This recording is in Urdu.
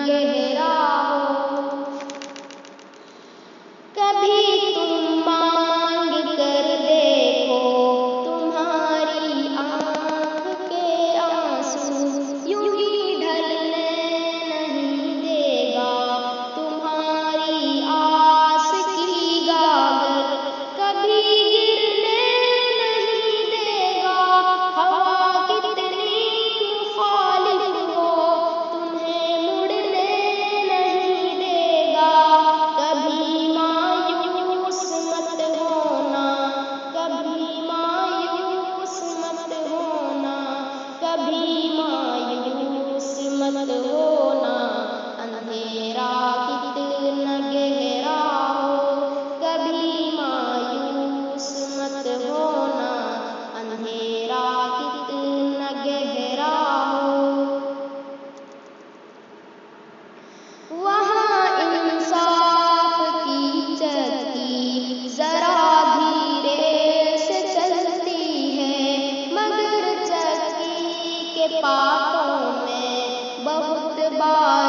گہرا ہو، کبھی تم مانگ کر دیکھو تمہاری آنکھ کے آنسو یوں ہی ڈھلنے نہیں دے گا تمہاری آس کی گاگر، کبھی گرنے نہیں دے گا ہوا کتنی مخالف ہو تمہیں مڑنے نہیں دے گا، کبھی مایوس مت ہونا، کبھی مایوس مت ہونا، کبھی مایوس مت ہونا، اندھیرا کتنا گہرا ہو، کبھی مایوس مت ہونا، اندھیرا کتنا گہرا ہو۔ وہاں انصاف کی چکی ذرا دھیرے سے چلتی ہے، مگر چکی کے پاتوں میں بہت بار